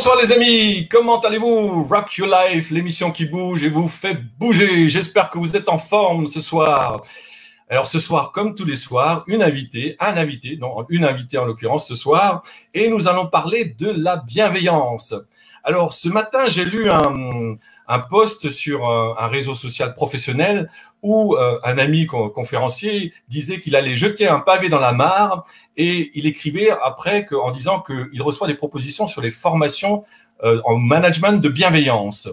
Bonsoir les amis, comment allez-vous? Rock Your Life, l'émission qui bouge et vous fait bouger. J'espère que vous êtes en forme ce soir. Alors ce soir, comme tous les soirs, une invitée en l'occurrence ce soir, et nous allons parler de la bienveillance. Alors ce matin, j'ai lu un post sur un réseau social professionnel où un ami conférencier disait qu'il allait jeter un pavé dans la mare et il écrivait après en disant qu'il reçoit des propositions sur les formations en management de bienveillance.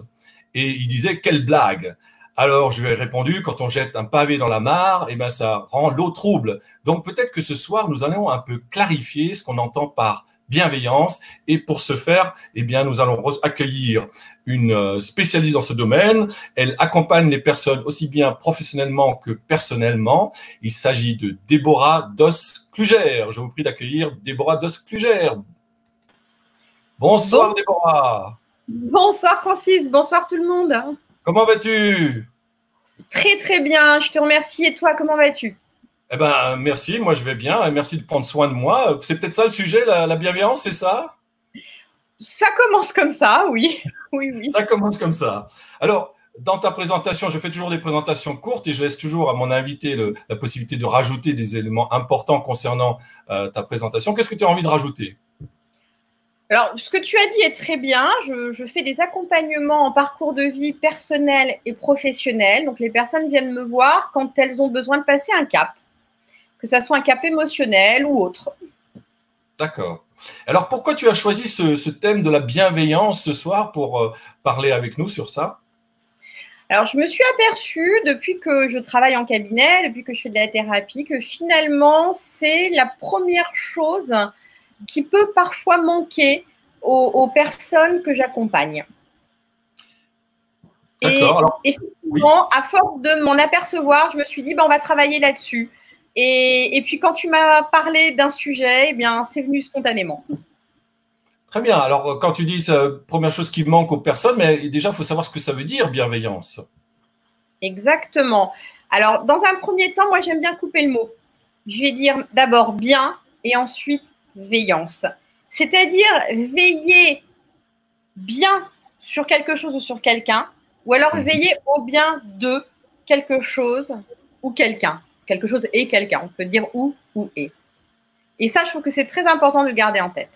Et il disait, quelle blague! Alors, je lui ai répondu, quand on jette un pavé dans la mare, eh ben, ça rend l'eau trouble. Donc, peut-être que ce soir, nous allons un peu clarifier ce qu'on entend par bienveillance. Et pour ce faire, eh bien, nous allons accueillir une spécialiste dans ce domaine. Elle accompagne les personnes aussi bien professionnellement que personnellement. Il s'agit de Déborah Dos-Kluger. Je vous prie d'accueillir Déborah Dos-Kluger. Bonsoir, Déborah. Bonsoir, Francis. Bonsoir, tout le monde. Comment vas-tu? Très, très bien. Je te remercie. Et toi, comment vas-tu? Eh ben, merci. Moi, je vais bien. Et merci de prendre soin de moi. C'est peut-être ça le sujet, la bienveillance, c'est ça? Ça commence comme ça, oui. Oui, oui. Ça commence comme ça. Alors, dans ta présentation, je fais toujours des présentations courtes et je laisse toujours à mon invité la possibilité de rajouter des éléments importants concernant ta présentation. Qu'est-ce que tu as envie de rajouter? Alors, ce que tu as dit est très bien. Je fais des accompagnements en parcours de vie personnel et professionnel. Donc, les personnes viennent me voir quand elles ont besoin de passer un cap, que ce soit un cap émotionnel ou autre. D'accord. Alors, pourquoi tu as choisi ce thème de la bienveillance ce soir pour parler avec nous sur ça? Alors, je me suis aperçue depuis que je travaille en cabinet, depuis que je fais de la thérapie, que finalement, c'est la première chose qui peut parfois manquer aux personnes que j'accompagne. Et effectivement, à force de m'en apercevoir, je me suis dit, on va travailler là-dessus. Et puis, quand tu m'as parlé d'un sujet, eh bien, c'est venu spontanément. Très bien. Alors, quand tu dis première chose qui manque aux personnes, mais déjà, il faut savoir ce que ça veut dire, bienveillance. Exactement. Alors, dans un premier temps, moi, j'aime bien couper le mot. Je vais dire d'abord bien et ensuite veillance. C'est-à-dire veiller bien sur quelque chose ou sur quelqu'un, ou alors veiller au bien de quelque chose ou quelqu'un. Quelque chose et quelqu'un. On peut dire ou et. Et ça, je trouve que c'est très important de le garder en tête.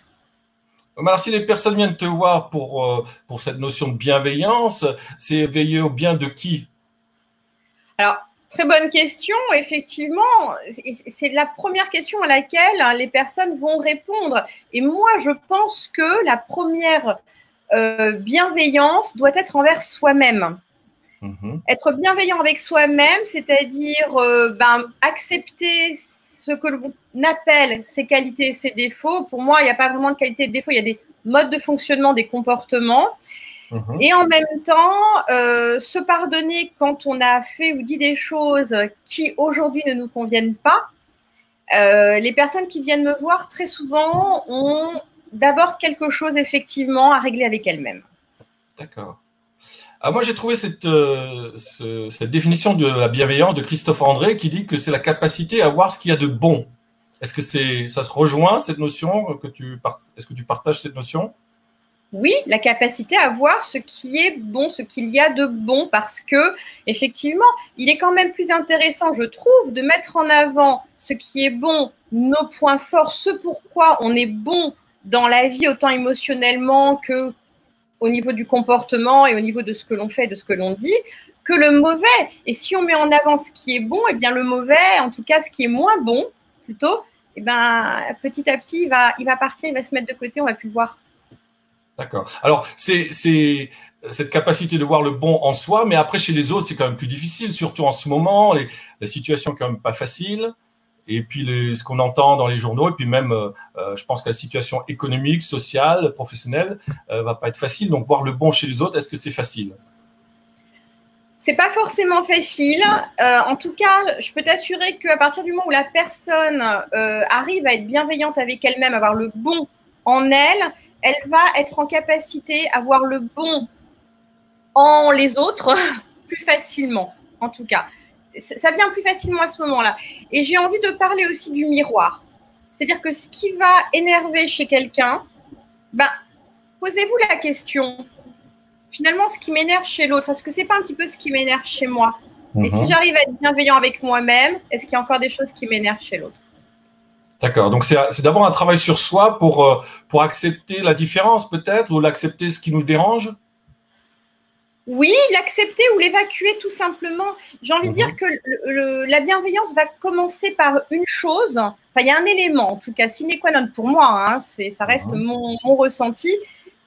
Alors, si les personnes viennent te voir pour cette notion de bienveillance, c'est veiller au bien de qui? Alors, très bonne question. Effectivement, c'est la première question à laquelle les personnes vont répondre. Et moi, je pense que la première bienveillance doit être envers soi-même. Être bienveillant avec soi-même, c'est-à-dire accepter ce que l'on appelle ses qualités et ses défauts. Pour moi, il n'y a pas vraiment de qualité et de défaut, il y a des modes de fonctionnement, des comportements. Et en même temps, se pardonner quand on a fait ou dit des choses qui aujourd'hui ne nous conviennent pas. Les personnes qui viennent me voir très souvent ont d'abord quelque chose effectivement à régler avec elles-mêmes. D'accord. Alors moi, j'ai trouvé cette définition de la bienveillance de Christophe André qui dit que c'est la capacité à voir ce qu'il y a de bon. Est-ce que ça se rejoint, cette notion? Est-ce que tu partages cette notion? Oui, la capacité à voir ce qui est bon, ce qu'il y a de bon, parce que effectivement, il est quand même plus intéressant, je trouve, de mettre en avant ce qui est bon, nos points forts, ce pourquoi on est bon dans la vie, autant émotionnellement que au niveau du comportement et au niveau de ce que l'on fait, de ce que l'on dit, que le mauvais. Et si on met en avant ce qui est bon, eh bien le mauvais, en tout cas ce qui est moins bon, plutôt, eh ben, petit à petit, il va partir, il va se mettre de côté, on va plus le voir. D'accord. Alors, c'est cette capacité de voir le bon en soi, mais après, chez les autres, c'est quand même plus difficile, surtout en ce moment. La situation est quand même pas facile. Et puis, ce qu'on entend dans les journaux, et puis même, je pense que la situation économique, sociale, professionnelle, va pas être facile. Donc, voir le bon chez les autres, est-ce que c'est facile? C'est pas forcément facile. En tout cas, je peux t'assurer qu'à partir du moment où la personne arrive à être bienveillante avec elle-même, à voir le bon en elle, elle va être en capacité à voir le bon en les autres plus facilement, en tout cas. Ça vient plus facilement à ce moment-là. Et j'ai envie de parler aussi du miroir. C'est-à-dire que ce qui va énerver chez quelqu'un, posez-vous la question, finalement, ce qui m'énerve chez l'autre, est-ce que c'est pas un petit peu ce qui m'énerve chez moi? Et si j'arrive à être bienveillant avec moi-même, est-ce qu'il y a encore des choses qui m'énervent chez l'autre? D'accord. Donc, c'est d'abord un travail sur soi pour accepter la différence, peut-être, ou l'accepter ce qui nous dérange? Oui, l'accepter ou l'évacuer tout simplement. J'ai envie de dire que la bienveillance va commencer par une chose, enfin il y a un élément en tout cas sine qua non pour moi, hein, ça reste mon ressenti,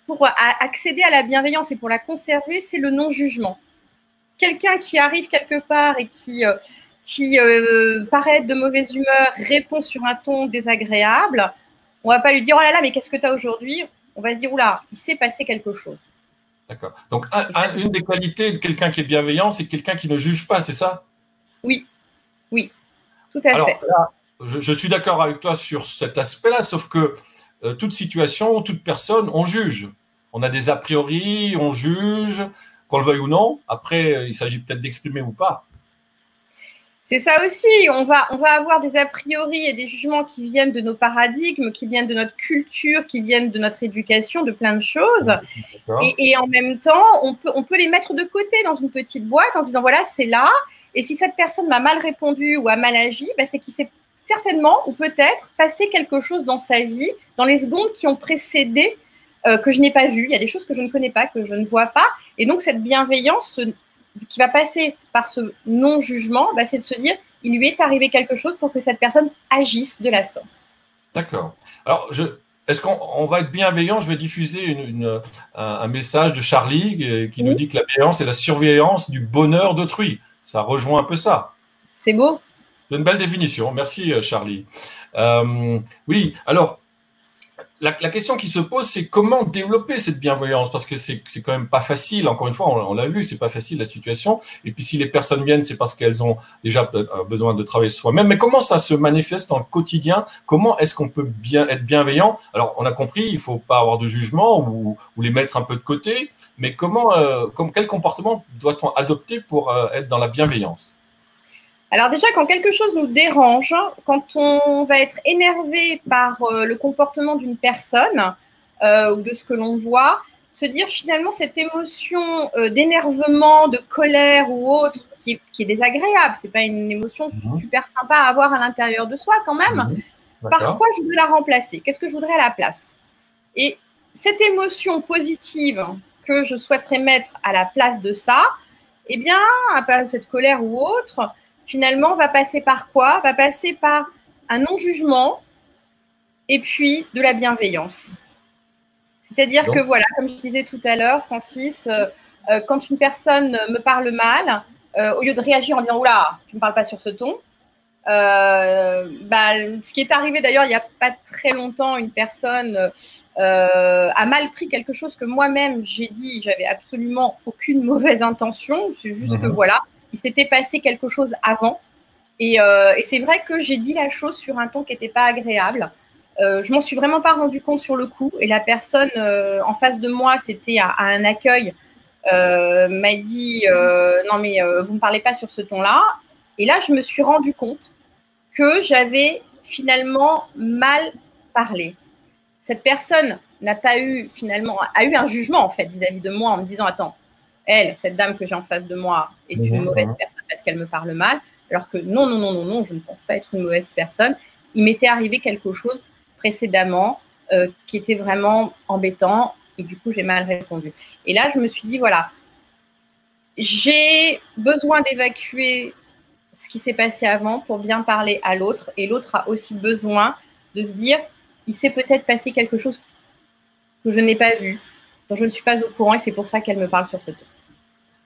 pour accéder à la bienveillance et pour la conserver, c'est le non-jugement. Quelqu'un qui arrive quelque part et qui paraît être de mauvaise humeur, répond sur un ton désagréable, on ne va pas lui dire « Oh là là, mais qu'est-ce que tu as aujourd'hui ?» On va se dire « Oula, il s'est passé quelque chose. » D'accord. Donc, une des qualités de quelqu'un qui est bienveillant, c'est quelqu'un qui ne juge pas, c'est ça? Oui, oui, tout à fait. Là, je suis d'accord avec toi sur cet aspect-là, sauf que toute situation, toute personne, on juge. On a des a priori, on juge, qu'on le veuille ou non. Après, il s'agit peut-être d'exprimer ou pas. C'est ça aussi, on va avoir des a priori et des jugements qui viennent de nos paradigmes, qui viennent de notre culture, qui viennent de notre éducation, de plein de choses. Et en même temps, on peut les mettre de côté dans une petite boîte en disant voilà, c'est là. Et si cette personne m'a mal répondu ou a mal agi, ben c'est qu'il s'est certainement ou peut-être passé quelque chose dans sa vie, dans les secondes qui ont précédé, que je n'ai pas vu. Il y a des choses que je ne connais pas, que je ne vois pas. Et donc, cette bienveillance qui va passer par ce non-jugement, bah, c'est de se dire, il lui est arrivé quelque chose pour que cette personne agisse de la sorte. D'accord. Alors, est-ce qu'on va être bienveillant? Je vais diffuser un message de Charlie qui nous dit que la bienveillance est la surveillance du bonheur d'autrui. Ça rejoint un peu ça. C'est beau. C'est une belle définition. Merci, Charlie. Oui, alors, la question qui se pose, c'est comment développer cette bienveillance, parce que c'est quand même pas facile. Encore une fois, on l'a vu, c'est pas facile la situation. Et puis si les personnes viennent, c'est parce qu'elles ont déjà besoin de travailler sur soi-même. Mais comment ça se manifeste dans le quotidien? Comment est-ce qu'on peut être bienveillant? Alors, on a compris, il faut pas avoir de jugement ou les mettre un peu de côté. Mais quel comportement doit-on adopter pour être dans la bienveillance? Alors déjà, quand quelque chose nous dérange, quand on va être énervé par le comportement d'une personne ou de ce que l'on voit, se dire finalement cette émotion d'énervement, de colère ou autre qui est désagréable, c'est pas une émotion super sympa à avoir à l'intérieur de soi quand même. Par quoi je voudrais la remplacer? Qu'est-ce que je voudrais à la place? Et cette émotion positive que je souhaiterais mettre à la place de ça, eh bien, à part cette colère ou autre, finalement, va passer par quoi? Va passer par un non-jugement et puis de la bienveillance. C'est-à-dire que, voilà, comme je disais tout à l'heure, Francis, quand une personne me parle mal, au lieu de réagir en disant « Oula, tu ne me parles pas sur ce ton », ce qui est arrivé d'ailleurs il n'y a pas très longtemps, une personne a mal pris quelque chose que moi-même j'ai dit, j'avais absolument aucune mauvaise intention, c'est juste que voilà, il s'était passé quelque chose avant et c'est vrai que j'ai dit la chose sur un ton qui n'était pas agréable. Je m'en suis vraiment pas rendu compte sur le coup et la personne en face de moi, c'était à un accueil, m'a dit non mais vous ne parlez pas sur ce ton-là. Et là, je me suis rendu compte que j'avais finalement mal parlé. Cette personne n'a pas eu finalement, a eu un jugement en fait vis-à-vis de moi en me disant attends, cette dame que j'ai en face de moi est une mauvaise personne parce qu'elle me parle mal, alors que non, je ne pense pas être une mauvaise personne. Il m'était arrivé quelque chose précédemment qui était vraiment embêtant et du coup j'ai mal répondu. Et là, je me suis dit voilà, j'ai besoin d'évacuer ce qui s'est passé avant pour bien parler à l'autre et l'autre a aussi besoin de se dire il s'est peut-être passé quelque chose que je n'ai pas vu, dont je ne suis pas au courant et c'est pour ça qu'elle me parle sur ce ton.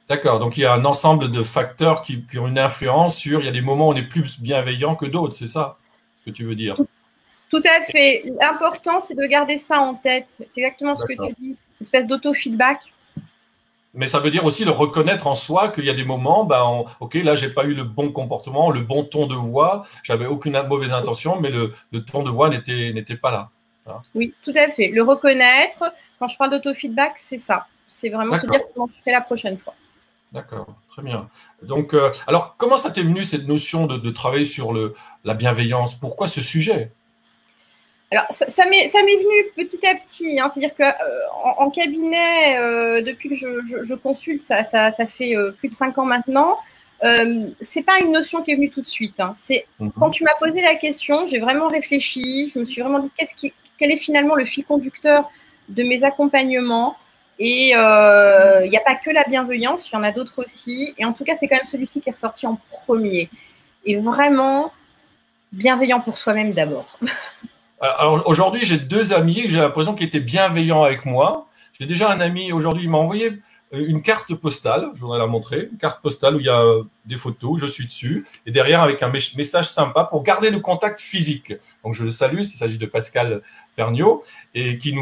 D'accord, donc il y a un ensemble de facteurs qui ont une influence sur, il y a des moments où on est plus bienveillant que d'autres, c'est ça ce que tu veux dire? Tout à fait. L'important, c'est de garder ça en tête. C'est exactement ce que tu dis, une espèce d'auto-feedback. Mais ça veut dire aussi le reconnaître en soi qu'il y a des moments, ok, là, j'ai pas eu le bon comportement, le bon ton de voix, j'avais aucune mauvaise intention, mais le ton de voix n'était pas là. Hein. Oui, tout à fait. Le reconnaître, quand je parle d'auto-feedback, c'est ça. C'est vraiment se dire comment je fais la prochaine fois. D'accord, très bien. Donc, alors, comment ça t'est venu cette notion de travailler sur la bienveillance? Pourquoi ce sujet? Alors, ça m'est venu petit à petit. Hein, c'est-à-dire que en cabinet, depuis que je consulte, ça fait plus de 5 ans maintenant. C'est pas une notion qui est venue tout de suite. Hein. C'est quand tu m'as posé la question, j'ai vraiment réfléchi. Je me suis vraiment dit quel est finalement le fil conducteur de mes accompagnements. Et il n'y a pas que la bienveillance, il y en a d'autres aussi. Et en tout cas, c'est quand même celui-ci qui est ressorti en premier. Et vraiment bienveillant pour soi-même d'abord. Alors aujourd'hui, j'ai 2 amis, j'ai l'impression qu'ils étaient bienveillants avec moi. J'ai déjà un ami, aujourd'hui, il m'a envoyé une carte postale, je voudrais la montrer, une carte postale où il y a des photos, je suis dessus, et derrière avec un message sympa pour garder le contact physique. Donc je le salue, il s'agit de Pascal Ferniaud, et qui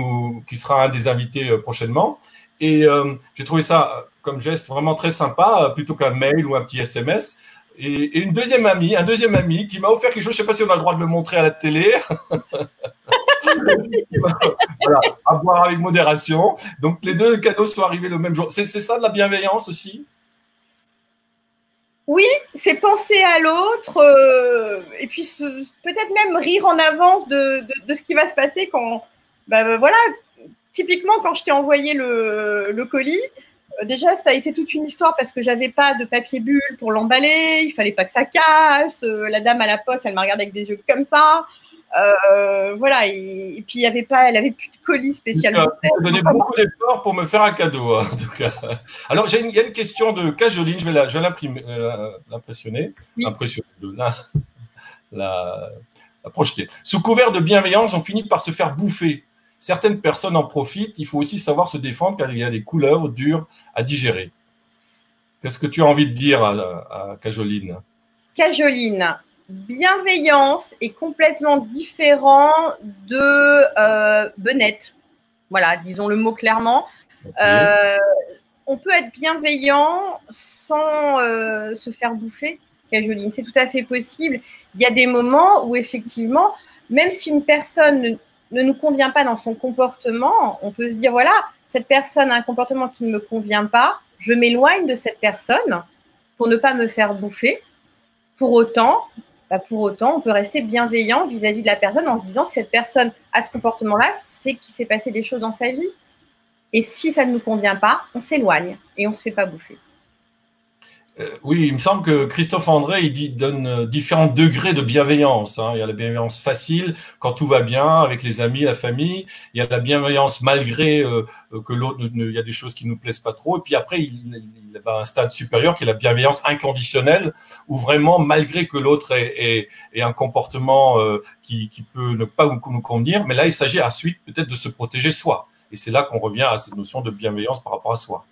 sera un des invités prochainement. Et j'ai trouvé ça comme geste vraiment très sympa, plutôt qu'un mail ou un petit SMS. Et un deuxième ami qui m'a offert quelque chose, je ne sais pas si on a le droit de le montrer à la télé. Voilà, à boire avec modération. Donc les 2 cadeaux sont arrivés le même jour. C'est ça de la bienveillance aussi? Oui, c'est penser à l'autre et puis peut-être même rire en avance de ce qui va se passer quand, voilà, typiquement quand je t'ai envoyé le colis. Déjà, ça a été toute une histoire parce que j'avais pas de papier bulle pour l'emballer, il fallait pas que ça casse. La dame à la poste, elle m'a regardé avec des yeux comme ça. Voilà, et puis elle avait plus de colis spécial. Tu as donné beaucoup d'efforts pour me faire un cadeau, en tout cas. Alors, il y a une question de Cajoline, je vais l'impressionner, oui. la projeter. Sous couvert de bienveillance, on finit par se faire bouffer. Certaines personnes en profitent. Il faut aussi savoir se défendre car il y a des couleuvres dures à digérer. Qu'est-ce que tu as envie de dire à Cajoline? Cajoline, bienveillance est complètement différent de benette. Voilà, disons le mot clairement. Okay. On peut être bienveillant sans se faire bouffer, Cajoline. C'est tout à fait possible. Il y a des moments où effectivement, même si une personne ne nous convient pas dans son comportement, on peut se dire, voilà, cette personne a un comportement qui ne me convient pas, je m'éloigne de cette personne pour ne pas me faire bouffer. Pour autant, on peut rester bienveillant vis-à-vis de la personne en se disant, si cette personne a ce comportement-là, c'est qu'il s'est passé des choses dans sa vie. Et si ça ne nous convient pas, on s'éloigne et on ne se fait pas bouffer. Oui, il me semble que Christophe André, il donne différents degrés de bienveillance. Hein. Il y a la bienveillance facile, quand tout va bien, avec les amis, la famille. Il y a la bienveillance malgré que l'autre, il y a des choses qui ne nous plaisent pas trop. Et puis après, il va à un stade supérieur qui est la bienveillance inconditionnelle, où vraiment, malgré que l'autre ait un comportement qui peut ne pas nous convenir, mais là, il s'agit ensuite peut-être de se protéger soi. Et c'est là qu'on revient à cette notion de bienveillance par rapport à soi.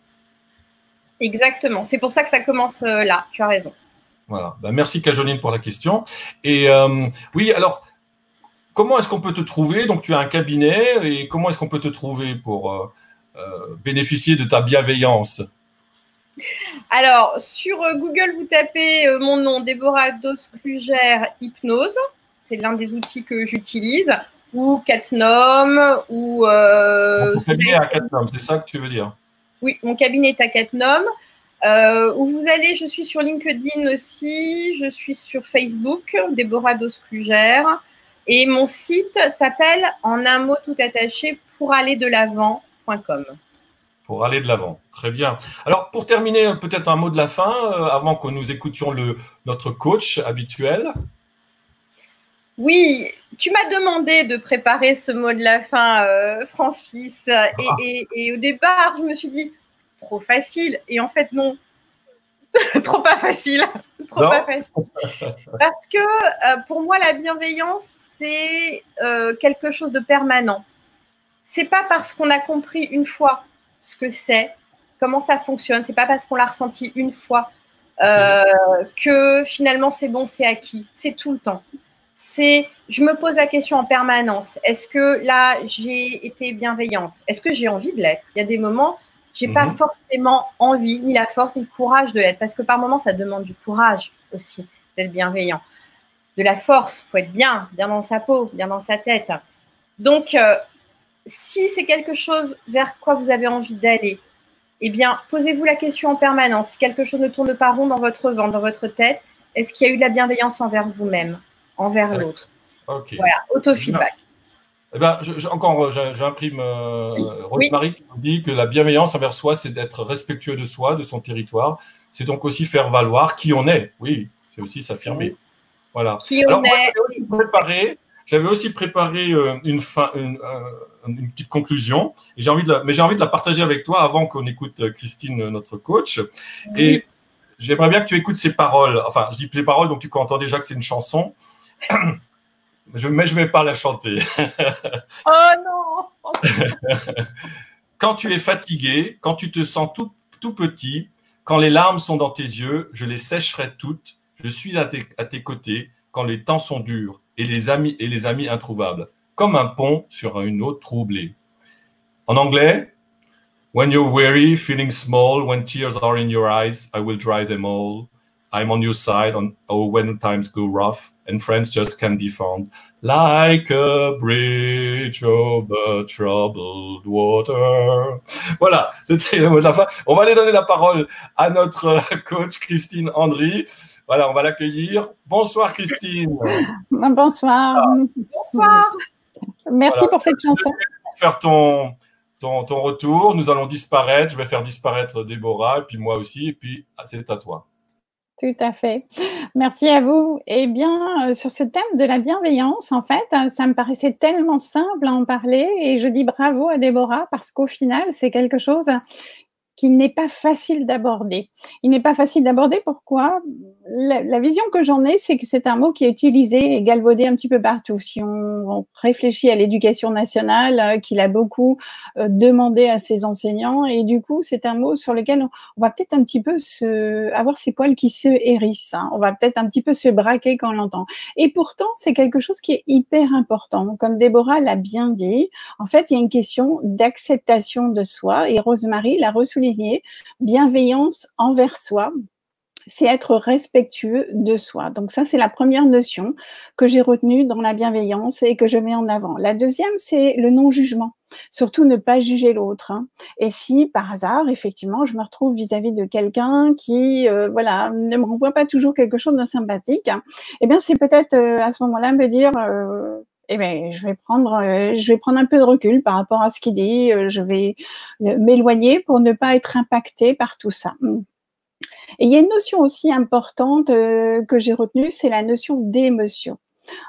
Exactement. C'est pour ça que ça commence là. Tu as raison. Voilà. Ben, merci Cajoline pour la question. Et oui, alors, comment est-ce qu'on peut te trouver? Donc, tu as un cabinet et comment est-ce qu'on peut te trouver pour bénéficier de ta bienveillance? Alors, sur Google, vous tapez mon nom, Déborah Dos-Kluger Hypnose. C'est l'un des outils que j'utilise. Ou Catnum. Ou. Mon cabinet à Catnum, c'est ça que tu veux dire? Oui, mon cabinet est à Catnum. Où vous allez, je suis sur LinkedIn aussi, je suis sur Facebook, Déborah Dos-Kluger. Et mon site s'appelle, en un mot tout attaché, pourallerdelavant.com. Pour aller de l'avant, très bien. Alors, pour terminer, peut-être un mot de la fin, avant que nous écoutions notre coach habituel. Oui, tu m'as demandé de préparer ce mot de la fin, Francis. Et au départ, je me suis dit, trop facile. Et en fait, non, trop pas facile. Trop pas facile. Parce que pour moi, la bienveillance, c'est quelque chose de permanent. C'est pas parce qu'on a compris une fois ce que c'est, comment ça fonctionne. C'est pas parce qu'on l'a ressenti une fois que finalement, c'est bon, c'est acquis. C'est tout le temps. Je me pose la question en permanence. Est-ce que là, j'ai été bienveillante? Est-ce que j'ai envie de l'être? Il y a des moments, j'ai pas forcément envie, ni la force, ni le courage de l'être. Parce que par moments, ça demande du courage aussi d'être bienveillant. De la force, il faut être bien dans sa peau, bien dans sa tête. Donc, si c'est quelque chose vers quoi vous avez envie d'aller, eh bien, posez-vous la question en permanence. Si quelque chose ne tourne pas rond dans votre ventre, dans votre tête, est-ce qu'il y a eu de la bienveillance envers vous-même, envers l'autre? Okay. Voilà, auto-feedback. Eh ben, j'imprime Oui. Rosemary qui nous dit que la bienveillance envers soi, c'est d'être respectueux de soi, de son territoire. C'est donc aussi faire valoir qui on est. Oui, c'est aussi s'affirmer. Voilà. Qui Alors, on moi, est. j'avais aussi préparé une petite conclusion, et mais j'ai envie de la partager avec toi avant qu'on écoute Christine, notre coach. Et j'aimerais bien que tu écoutes ces paroles. Enfin, je dis ces paroles, donc tu entends déjà que c'est une chanson. Mais je ne vais pas la chanter. Oh non! Quand tu es fatigué, quand tu te sens tout petit, quand les larmes sont dans tes yeux, je les sécherai toutes. Je suis à tes côtés quand les temps sont durs et les amis introuvables, comme un pont sur une eau troublée. En anglais, when you're weary, feeling small, when tears are in your eyes, I will dry them all. I'm on your side when times go rough and friends just can't be found. Like a bridge over troubled water. Voilà, c'était le mot de la fin. On va aller donner la parole à notre coach Christine Andry. Voilà, on va l'accueillir. Bonsoir Christine. Bonsoir. Bonsoir. Merci pour cette chanson. Pour faire ton retour, nous allons disparaître. Je vais faire disparaître Déborah, et puis moi aussi, et puis c'est à toi. Tout à fait. Merci à vous. Eh bien, sur ce thème de la bienveillance, en fait, ça me paraissait tellement simple à en parler et je dis bravo à Déborah parce qu'au final, c'est quelque chose qu'il n'est pas facile d'aborder. Il n'est pas facile d'aborder, pourquoi? La vision que j'en ai, c'est que c'est un mot qui est utilisé et galvaudé un petit peu partout. Si on réfléchit à l'éducation nationale, qu'il a beaucoup demandé à ses enseignants, et du coup, c'est un mot sur lequel on va peut-être un petit peu avoir ses poils qui se hérissent. Hein. On va peut-être un petit peu se braquer quand on l'entend. Et pourtant, c'est quelque chose qui est hyper important. Comme Déborah l'a bien dit, en fait, il y a une question d'acceptation de soi, et Rosemary l'a ressouligné. Bienveillance envers soi, c'est être respectueux de soi. Donc ça, c'est la première notion que j'ai retenue dans la bienveillance et que je mets en avant. La deuxième, c'est le non-jugement. Surtout ne pas juger l'autre. Hein. Et si, par hasard, effectivement, je me retrouve vis-à-vis de quelqu'un qui, voilà, ne me renvoie pas toujours quelque chose de sympathique, hein, eh bien, c'est peut-être à ce moment-là me dire... eh bien, je vais prendre un peu de recul par rapport à ce qu'il dit. Je vais m'éloigner pour ne pas être impactée par tout ça. Et il y a une notion aussi importante que j'ai retenue, c'est la notion d'émotion.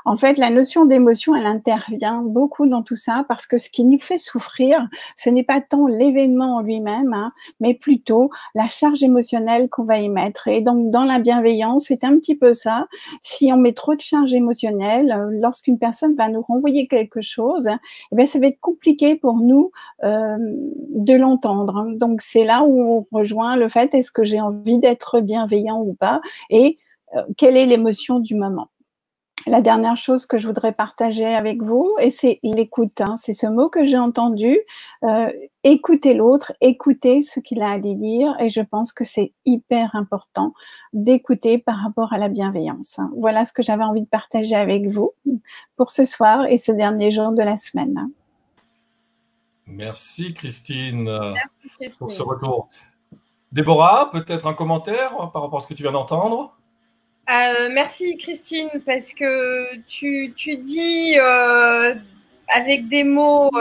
En fait, la notion d'émotion, elle intervient beaucoup dans tout ça parce que ce qui nous fait souffrir, ce n'est pas tant l'événement en lui-même, hein, mais plutôt la charge émotionnelle qu'on va y mettre. Et donc, dans la bienveillance, c'est un petit peu ça. Si on met trop de charge émotionnelle, lorsqu'une personne va nous renvoyer quelque chose, eh bien, ça va être compliqué pour nous de l'entendre. Donc, c'est là où on rejoint le fait, est-ce que j'ai envie d'être bienveillant ou pas, et quelle est l'émotion du moment. La dernière chose que je voudrais partager avec vous, et c'est l'écoute, hein, c'est ce mot que j'ai entendu, écouter l'autre, écouter ce qu'il a à dire, et je pense que c'est hyper important d'écouter par rapport à la bienveillance. Hein. Voilà ce que j'avais envie de partager avec vous pour ce soir et ce dernier jour de la semaine. Merci Christine, pour ce retour. Déborah, peut-être un commentaire par rapport à ce que tu viens d'entendre? Merci Christine, parce que tu dis avec des mots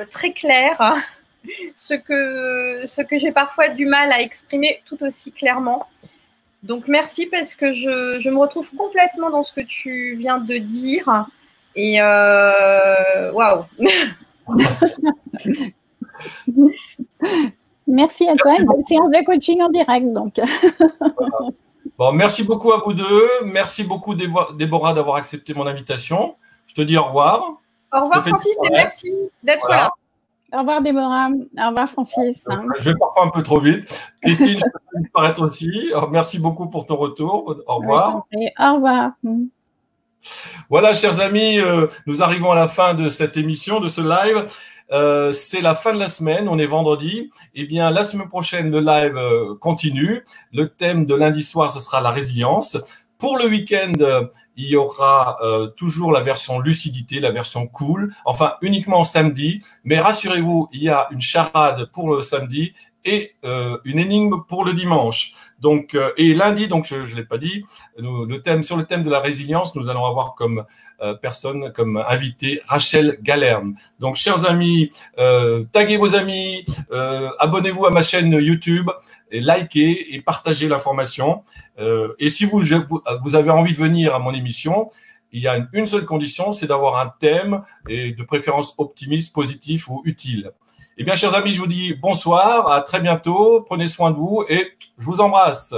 très clairs ce que j'ai parfois du mal à exprimer tout aussi clairement. Donc merci, parce que je me retrouve complètement dans ce que tu viens de dire. Et waouh. Merci à toi, une bonne séance de coaching en direct donc. Bon, merci beaucoup à vous deux. Merci beaucoup, Déborah, d'avoir accepté mon invitation. Je te dis au revoir. Au revoir, Francis, et merci d'être là. Au revoir, Déborah. Au revoir, Francis. Je vais parfois un peu trop vite. Christine, je peux disparaître aussi. Alors, merci beaucoup pour ton retour. Au revoir. Au revoir. Voilà, chers amis, nous arrivons à la fin de cette émission, de ce live. C'est la fin de la semaine, on est vendredi. Eh bien, la semaine prochaine, le live continue. Le thème de lundi soir, ce sera la résilience. Pour le week-end, il y aura toujours la version lucidité, la version cool. Enfin, uniquement samedi. Mais rassurez-vous, il y a une charade pour le samedi et une énigme pour le dimanche. Donc, et lundi, donc je ne l'ai pas dit, sur le thème de la résilience, nous allons avoir comme personne, comme invité, Rachel Galerne. Donc, chers amis, taguez vos amis, abonnez-vous à ma chaîne YouTube, et likez et partagez l'information. Et si vous avez envie de venir à mon émission, il y a une seule condition, c'est d'avoir un thème et de préférence optimiste, positif ou utile. Eh bien, chers amis, je vous dis bonsoir, à très bientôt, prenez soin de vous et je vous embrasse.